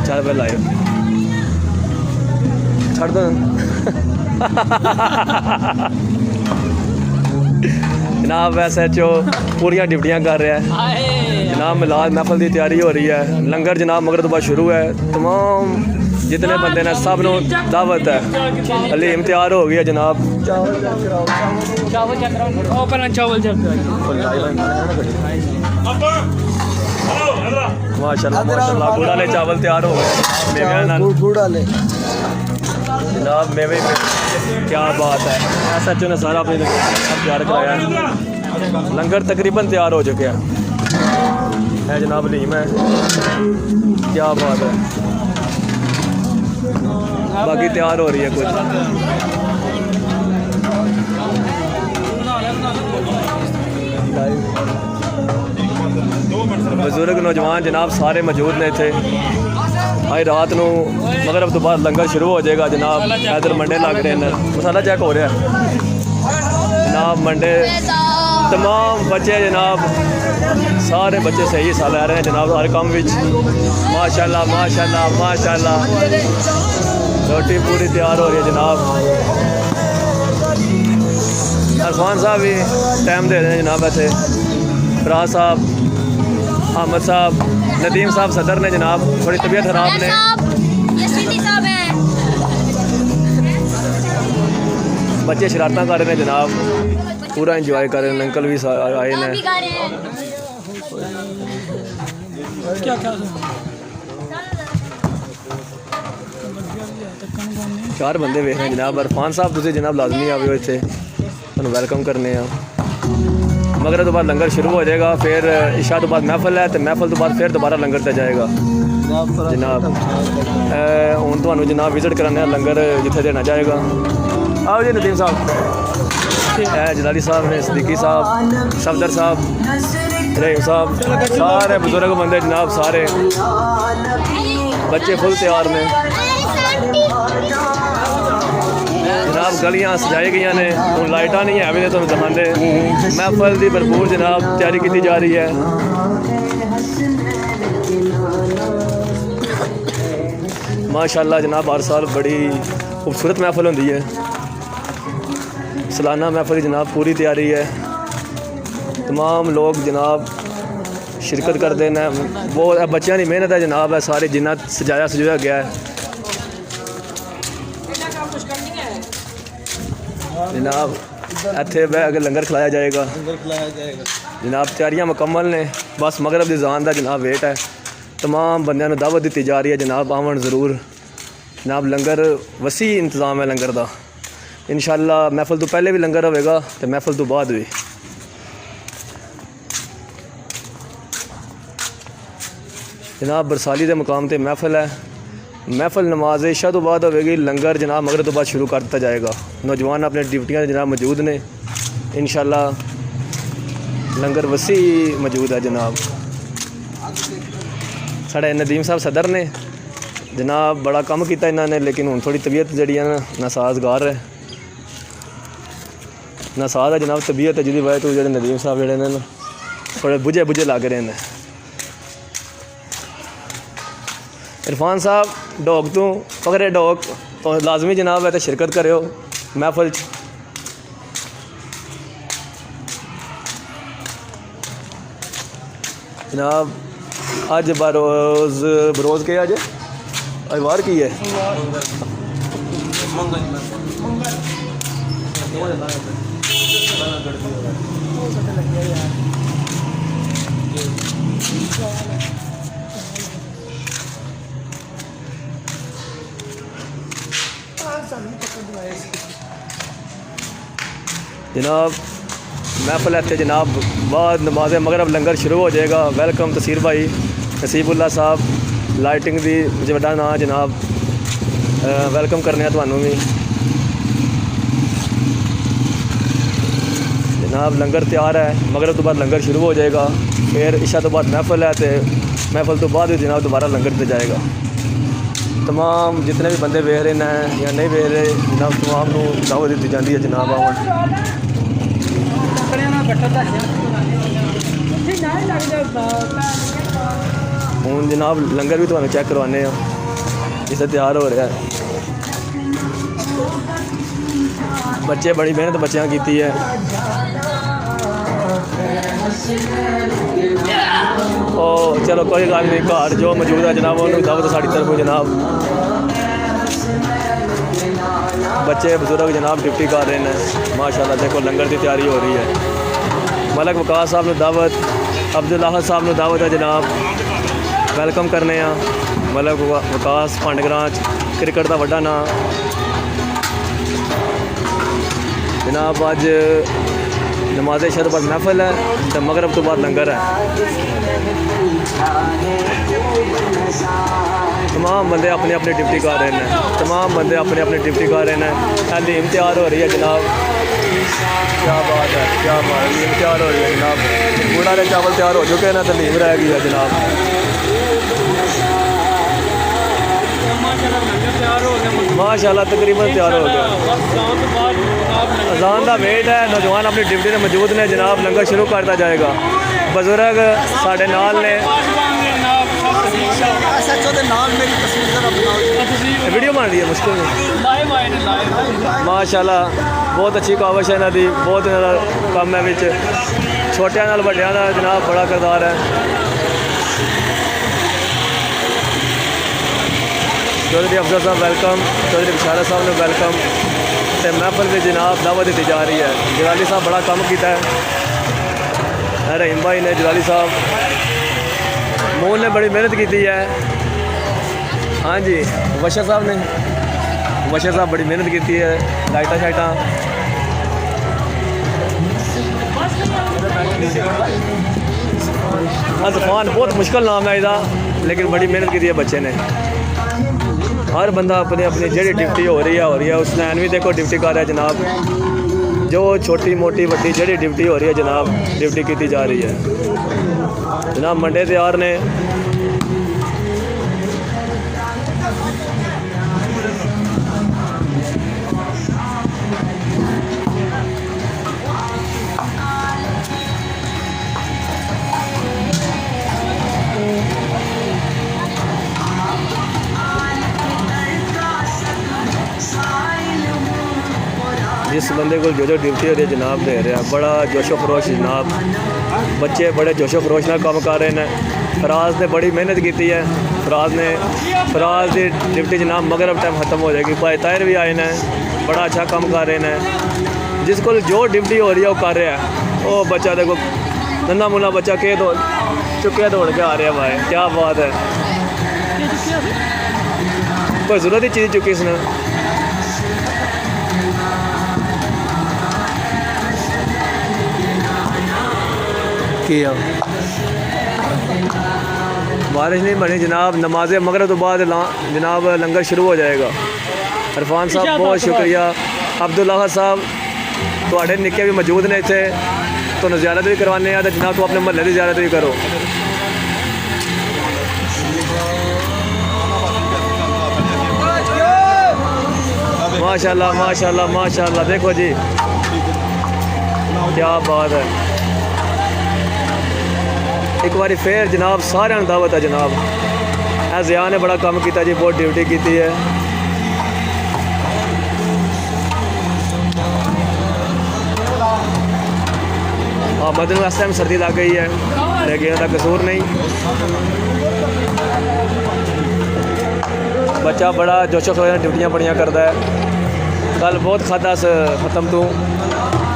चल पे लाइव छड़ दो जनाब SHO पूरियां ड्यूटियां कर रहा है जनाब। मिलाद महफल की तैयारी हो रही है। लंगर जनाब मगर तो बाद शुरू है। तमाम जितने बंदे ने सब नो दावत है। हलीम तैयार हो गया जनाब। माशाल्लाह माशाल्लाह गुड़ वाले चावल तैयार हो गए जनाब। मेवे क्या बात है। SHO ने सारा अपने तैयार कराया है। लंगर तकरीबन तैयार हो चुके हैं जनाब। हलीम है क्या बात है। बाकी तैयार हो रही है कुछ। बुजुर्ग नौजवान जनाब सारे मौजूद ने थे। आज रात को मगरब तो बाद लंगर शुरू हो जाएगा जनाब। इधर मंडे लग रहे हैं। मसाला चेक हो रहा है जनाब। मंडे तमाम बच्चे जनाब सारे बच्चे सही हिस्सा ले रहे हैं जनाब हर काम विच। माशाल्लाह माशाल्लाह माशाल्लाह। रोटी पूरी तैयार हो रही है जनाब। अरफान साहब भी टाइम दे रहे हैं जनाब। ऐसे फराज साहब, अहमद साहब, नदीम साहब सदर ने जनाब। थोड़ी तबीयत खराब ने। बच्चे शरारत कर रहे हैं जनाब। पूरा इंजॉय कर रहे हैं। अंकल भी आए हैं। क्या चार बंदे वेख रहे हैं जनाब। अरफान साहब तुझे जनाब लाजमी आवे हो इतने तुहानू वेलकम करने। मगर तो बाद लंगर शुरू हो जाएगा। फिर इशा तो बाद महफल है। तो महफल तो बाद फिर दोबारा लंगर ते जाएगा जनाब। हूँ तो जनाब विजिट कराने लंगर जिथे देना जाएगा। आओ जी नदीम साहब, जलाली साहब ने, सदीकी साहब, सफदर साहब, रहीम साहब, सारे बुजुर्ग बंदे जनाब। सारे बच्चे फुल तैयार ने जनाब। गलियां सजाई गई ने। हूँ लाइटा नहीं है भी तुम दिखाते। महफल की भरपूर जनाब तैयारी की जा रही है। माशाल्लाह जनाब हर साल बड़ी खूबसूरत महफल होती है। सालाना महफल की जनाब पूरी तैयारी है। तमाम लोग जनाब शिरकत करते हैं। वो बच्चों की मेहनत है जनाब। है सारे जिन्ना सजाया सजाया गया है जनाब। इत्थे बह के लंगर खिलाया जाएगा जनाब। तैयारियां मुकम्मल ने। बस मगरब की अज़ान का जनाब वेट है। तमाम बंदियां नूं दावत दी जा रही है जनाब। आवन ज़रूर जनाब। लंगर वसी इंतज़ाम है लंगर का। इंशाअल्लाह महफल तो पहले भी लंगर होगा तो महफल तो बाद भी। जनाब बरसाली के मुकाम पर महफल है। महफल नमाज इशा तो बाद होगी। लंगर जनाब मगरब तो बाद शुरू कर दिया जाएगा। नौजवान अपने ड्यूटियां जनाब मौजूद ने। इंशाअल्लाह लंगर वसी मौजूद है जनाब। साढ़े नदीम साहब सदर ने जनाब बड़ा काम किया इन्होंने। लेकिन हूँ थोड़ी तबीयत जी नासाजगार है। नासाज है जनाब तबीयत है जिसकी वजह तो जो नदीम साहब जोड़े ने थोड़े बुझे बुझे लग रहे हैं। इरफान साहब डॉग तू पकड़े डॉग तो लाजमी जनाब है तो शिरकत करो महफल। जनाब अज बरोज़ के अज वार की है जनाब। महफल है जनाब। बाद नमाज मगरब लंगर शुरू हो जाएगा। वेलकम तसीर भाई नसीबुल्ला साहब। लाइटिंग दी बड़ा ना जनाब। वेलकम करने थानू भी जनाब। लंगर तैयार है। मगरब तो बाद लंगर शुरू हो जाएगा। फिर इशा तो बाद महफल है। तो महफल तो बाद जनाब दोबारा लंगर ते जाएगा। तमाम जितने भी बंदे वेख रहे हैं या नहीं वेख रहे जनाब तमाम को दावत दी जाती है जनाब। आवन हूँ जनाब लंगर भी तुहानू चेक करवाने। जिसे तैयार हो रहा है। बच्चे बड़ी मेहनत बच्चों की है। ओ चलो कोई गल नहीं, घर जो मौजूद है जनाब उन्होंने दावत साड़ी तरफों जनाब। बच्चे बुजुर्ग जनाब ड्यूटी कर रहे हैं माशाल्लाह। देखो लंगर की तैयारी हो रही है। मलक वकास साहब ने दावत, अब्दुल अहद साहब ने दावत है जनाब। वेलकम करने मलक वकास पांडगरां क्रिकेट का वड्डा नाम जनाब। अज नमाज शरबत महफल है तो मगरब तो बाद लंगर है। तमाम बंदे अपनी अपनी ड्यूटी कर रहे हैं। तमाम बंदे अपनी अपनी ड्यूटी कर रहे हैं। हलीम तैयार हो रही है जनाब। क्या बात है, क्या बात है। हलीम तैयार हो रही है जनाब। पूरा वाले चावल तैयार हो चुके हैं ना, तो हलीम रह गई है जनाब। माशाल्लाह तकरीबन तैयार हो गया। अजान का वेट है। नौजवान अपनी ड्यूटी में मौजूद ने जनाब। लंगर शुरू करता जाएगा। बुजुर्ग साढ़े नाल ने। वीडियो बन रही है मुश्किल नहीं। माशाल्लाह बहुत अच्छी कावश है इन्हों की। बहुत इन्हों काम है विच छोटिया नाल वड्डियां दा जनाब बड़ा किरदार है। चौधरी अफजल साहब वेलकम। चौधरी बिशारा साहब ने वेलकम। तो महफल में जनाब दावत दी जा रही है। जलाली साहब बड़ा काम किया है। रहीम भाई ने, जलाली साहब मोहन ने बड़ी मेहनत की है। हाँ जी बशर साहब ने, बशर साहब बड़ी मेहनत की है। लाइटा शाइटा अजफान बहुत मुश्किल नाम है इसका, लेकिन बड़ी मेहनत की है बच्चे ने। हर बंदा अपनी अपनी जी ड्यूटी हो रही है। उसने भी देखो ड्यूटी कर रहा है जनाब। जो छोटी मोटी वड्डी जी ड्यूटी हो रही है जनाब, ड्यूटी की जा रही है जनाब। मंडे तैयार ने। जिस बंदे को जो ड्यूटी हो रही है जनाब दे रहा है। बड़ा जोशो खरोश जनाब। बच्चे बड़े जोशो खरोश ना काम कर रहे हैं। फराज ने बड़ी मेहनत की है। फराज की ड्यूटी जनाब मगरब टाइम ख़त्म हो जाएगी। भाई ताहिर भी आए हैं, बड़ा अच्छा काम कर रहे हैं। जिसको जो ड्यूटी हो रही है वो कर रहा है। वो बच्चा देखो नन्ना मुन्ना बच्चा के चुके दौड़ के आ रहा है। भाई क्या बात है। कोई ज़रूरत ही चीज़ चुकी इसने। बारिश नहीं बनी जनाब। नमाज मगरब तो बाद जनाब लंगर शुरू हो जाएगा। इरफान साहब बहुत शुक्रिया। अब्दुल अहद साहब थोड़े निक्के भी मौजूद ने इतने, तो ज़ियारत भी करवाने तो जनाब तो अपने महल्ले की ज़ियारत भी करो। माशाल्लाह माशाल्लाह माशाल्लाह। देखो जी क्या बात है। एक बार फिर जनाब सारे दावत है जनाब। ज़िया ने बड़ा काम किया जी, बहुत ड्यूटी की है। मदन इस टाइम सर्दी लग गई है, लेकिन इसका कसूर नहीं। बच्चा बड़ा जोशो खरोश ड्यूटियाँ बड़ियाँ करता है। कल बहुत खादा ख़त्म तू